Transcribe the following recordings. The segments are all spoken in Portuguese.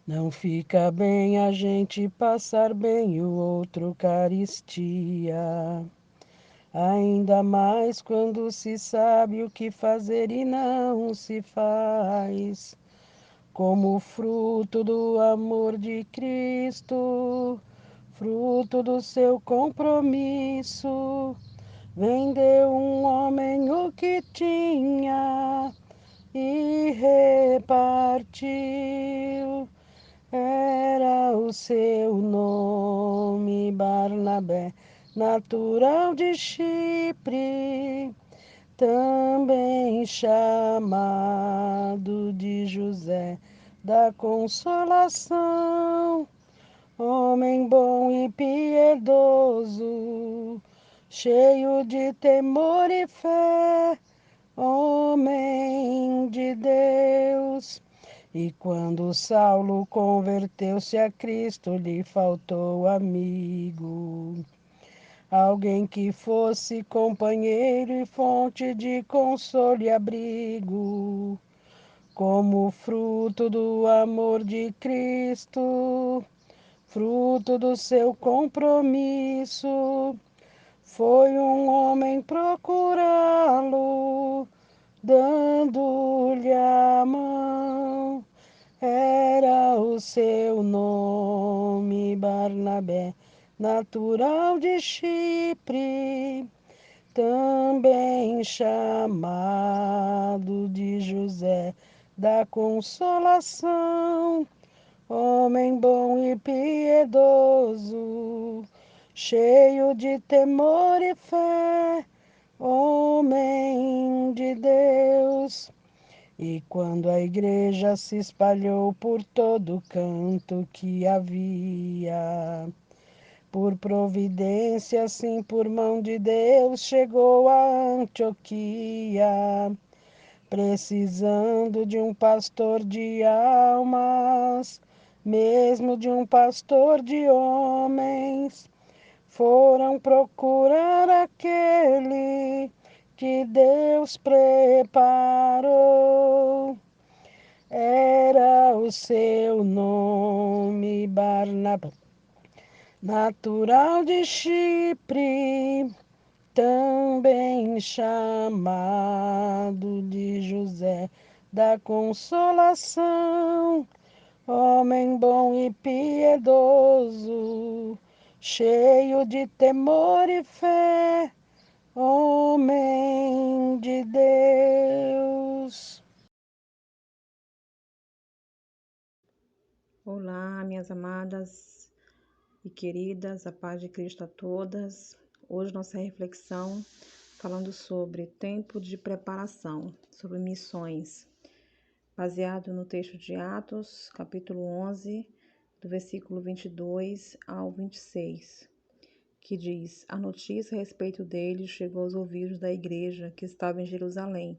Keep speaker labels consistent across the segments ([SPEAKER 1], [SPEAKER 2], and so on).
[SPEAKER 1] Não fica bem a gente passar bem o outro caristia. Ainda mais quando se sabe o que fazer e não se faz. Como fruto do amor de Cristo, fruto do seu compromisso, vendeu um homem o que tinha e repartiu. Era o seu nome Barnabé, natural de Chipre, também chamado de José da Consolação, homem bom e piedoso, cheio de temor e fé, homem de Deus. E quando Saulo converteu-se a Cristo, lhe faltou amigo. Alguém que fosse companheiro e fonte de consolo e abrigo, como fruto do amor de Cristo, fruto do seu compromisso. Foi um homem procurá-lo, dando-lhe a mão. Era o seu nome Barnabé, natural de Chipre, também chamado de José da Consolação, homem bom e piedoso, cheio de temor e fé, homem de Deus. E quando a igreja se espalhou por todo canto que havia, por providência, sim, por mão de Deus, chegou a Antioquia, precisando de um pastor de almas, mesmo de um pastor de homens. Foram procurar aquele que Deus preparou. Era o seu nome Barnabé, natural de Chipre, também chamado de José da Consolação, homem bom e piedoso, cheio de temor e fé, homem de Deus.
[SPEAKER 2] Olá, minhas amadas e queridas, a paz de Cristo a todas. Hoje nossa reflexão falando sobre tempo de preparação, sobre missões, baseado no texto de Atos, capítulo 11, do versículo 22 ao 26, que diz: A notícia a respeito dele chegou aos ouvidos da igreja que estava em Jerusalém,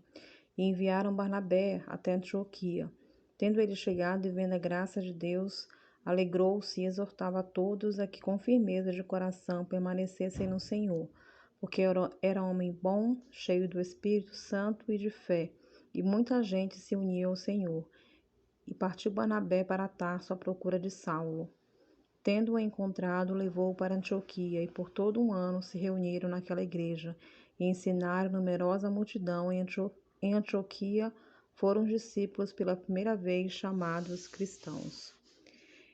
[SPEAKER 2] e enviaram Barnabé até Antioquia. Tendo ele chegado e vendo a graça de Deus, alegrou-se e exortava a todos a que com firmeza de coração permanecessem no Senhor, porque era homem bom, cheio do Espírito Santo e de fé, e muita gente se unia ao Senhor. E partiu Barnabé para Tarso à procura de Saulo. Tendo-o encontrado, levou-o para Antioquia, e por todo um ano se reuniram naquela igreja, e ensinaram numerosa multidão em Antioquia. Foram os discípulos pela primeira vez chamados cristãos.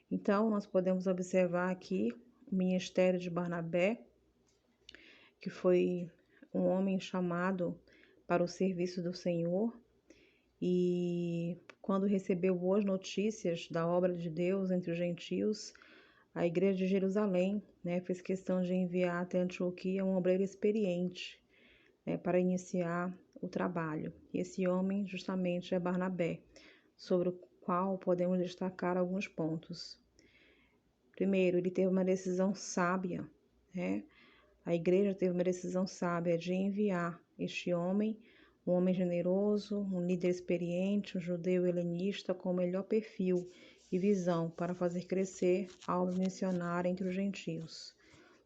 [SPEAKER 2] Então, nós podemos observar aqui o ministério de Barnabé, que foi um homem chamado para o serviço do Senhor, e quando recebeu boas notícias da obra de Deus entre os gentios, a igreja de Jerusalém, fez questão de enviar até Antioquia um obreiro experiente, para iniciar o trabalho. E esse homem justamente é Barnabé, sobre o qual podemos destacar alguns pontos. Primeiro, ele teve uma decisão sábia, né? A igreja teve uma decisão sábia de enviar este homem, um homem generoso, um líder experiente, um judeu helenista com o melhor perfil e visão para fazer crescer a obra missionária entre os gentios.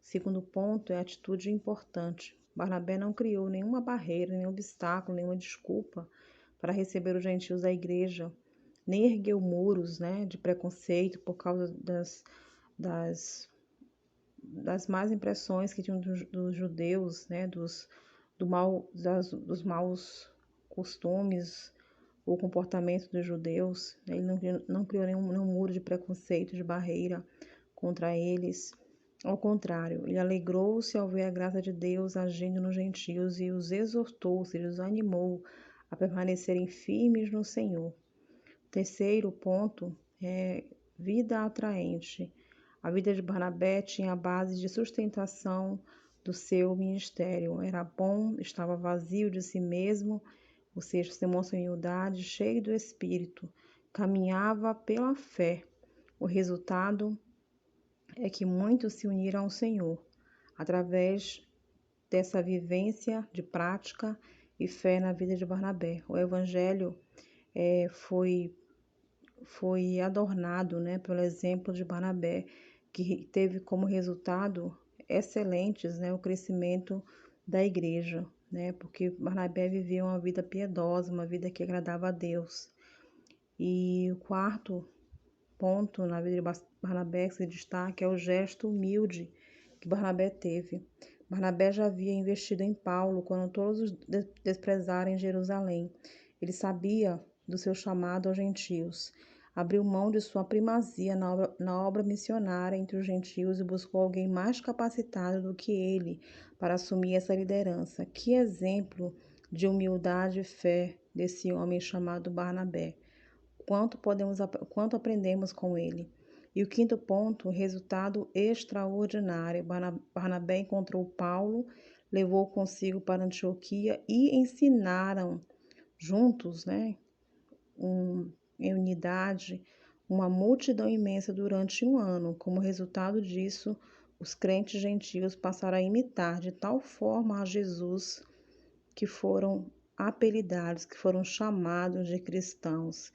[SPEAKER 2] Segundo ponto é a atitude importante. Barnabé não criou nenhuma barreira, nenhum obstáculo, nenhuma desculpa para receber os gentios da igreja. nem ergueu muros, né, de preconceito por causa das, das más impressões que tinham dos judeus, né, dos maus costumes, o comportamento dos judeus. Ele não criou nenhum muro de preconceito, de barreira contra eles. Ao contrário, ele alegrou-se ao ver a graça de Deus agindo nos gentios e os exortou, ou seja, os animou a permanecerem firmes no Senhor. Terceiro ponto é vida atraente. A vida de Barnabé tinha a base de sustentação do seu ministério. Era bom, estava vazio de si mesmo, ou seja, se demonstra humildade, cheio do Espírito, caminhava pela fé. O resultado é que muitos se uniram ao Senhor através dessa vivência de prática e fé na vida de Barnabé. O evangelho foi adornado, né, pelo exemplo de Barnabé, que teve como resultado excelentes, né, o crescimento da igreja, né, porque Barnabé vivia uma vida piedosa, uma vida que agradava a Deus. E o quarto ponto na vida de Barnabé que se destaca é o gesto humilde que Barnabé teve. Barnabé já havia investido em Paulo quando todos os desprezaram em Jerusalém. Ele sabia do seu chamado aos gentios. Abriu mão de sua primazia na obra missionária entre os gentios e buscou alguém mais capacitado do que ele para assumir essa liderança. Que exemplo de humildade e fé desse homem chamado Barnabé. Quanto aprendemos com ele. E o quinto ponto, resultado extraordinário. Barnabé encontrou Paulo, levou consigo para Antioquia e ensinaram juntos, né, em unidade, uma multidão imensa durante um ano. Como resultado disso, os crentes gentios passaram a imitar de tal forma a Jesus que foram apelidados, que foram chamados de cristãos,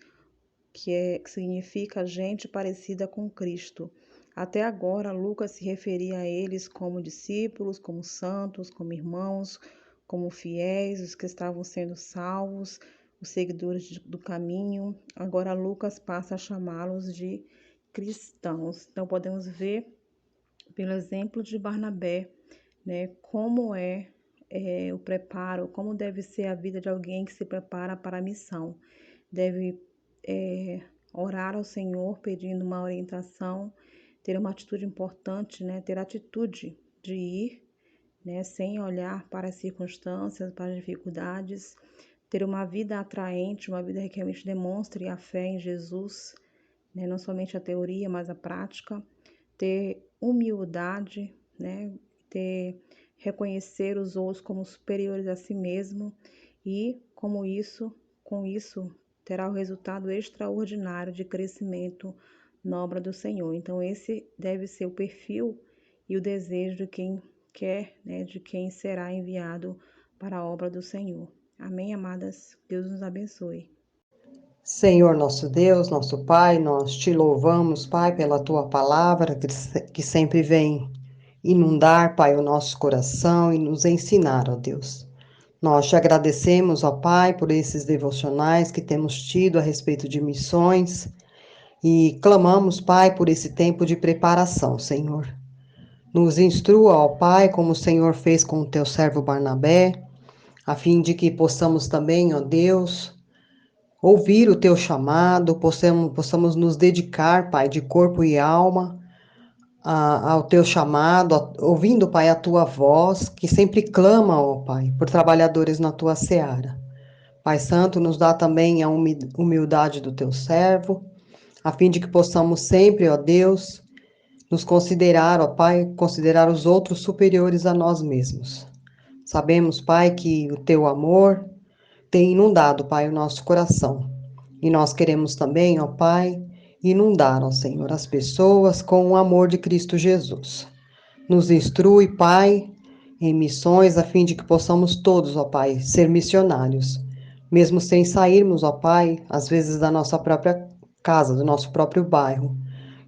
[SPEAKER 2] que significa gente parecida com Cristo. Até agora, Lucas se referia a eles como discípulos, como santos, como irmãos, como fiéis, os que estavam sendo salvos, os seguidores do caminho. Agora, Lucas passa a chamá-los de cristãos. Então, podemos ver, pelo exemplo de Barnabé, né, como é o preparo, como deve ser a vida de alguém que se prepara para a missão. Deve orar ao Senhor pedindo uma orientação, ter uma atitude importante, né? Ter a atitude de ir, né? Sem olhar para as circunstâncias, para as dificuldades, ter uma vida atraente, uma vida que realmente demonstre a fé em Jesus, né? Não somente a teoria, mas a prática, ter humildade, né? Reconhecer os outros como superiores a si mesmo e com isso terá o resultado extraordinário de crescimento na obra do Senhor. Então, esse deve ser o perfil e o desejo de quem quer, né, de quem será enviado para a obra do Senhor. Amém, amadas? Deus nos abençoe.
[SPEAKER 3] Senhor nosso Deus, nosso Pai, nós te louvamos, Pai, pela tua palavra que sempre vem inundar, Pai, o nosso coração e nos ensinar, ó Deus. Nós te agradecemos, ó Pai, por esses devocionais que temos tido a respeito de missões e clamamos, Pai, por esse tempo de preparação, Senhor. Nos instrua, ó Pai, como o Senhor fez com o teu servo Barnabé, a fim de que possamos também, ó Deus, ouvir o teu chamado, possamos nos dedicar, Pai, de corpo e alma ao teu chamado, ouvindo, Pai, a tua voz, que sempre clama, ó Pai, por trabalhadores na tua seara. Pai Santo, nos dá também a humildade do teu servo, a fim de que possamos sempre, ó Deus, nos considerar, ó Pai, considerar os outros superiores a nós mesmos. Sabemos, Pai, que o teu amor tem inundado, Pai, o nosso coração. E nós queremos também, ó Pai, inundar, ó Senhor, as pessoas com o amor de Cristo Jesus. Nos instrui, Pai, em missões, a fim de que possamos todos, ó Pai, ser missionários, mesmo sem sairmos, ó Pai, às vezes da nossa própria casa, do nosso próprio bairro.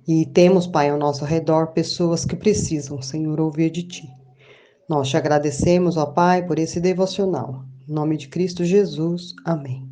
[SPEAKER 3] E temos, Pai, ao nosso redor pessoas que precisam, Senhor, ouvir de Ti. Nós te agradecemos, ó Pai, por esse devocional. Em nome de Cristo Jesus. Amém.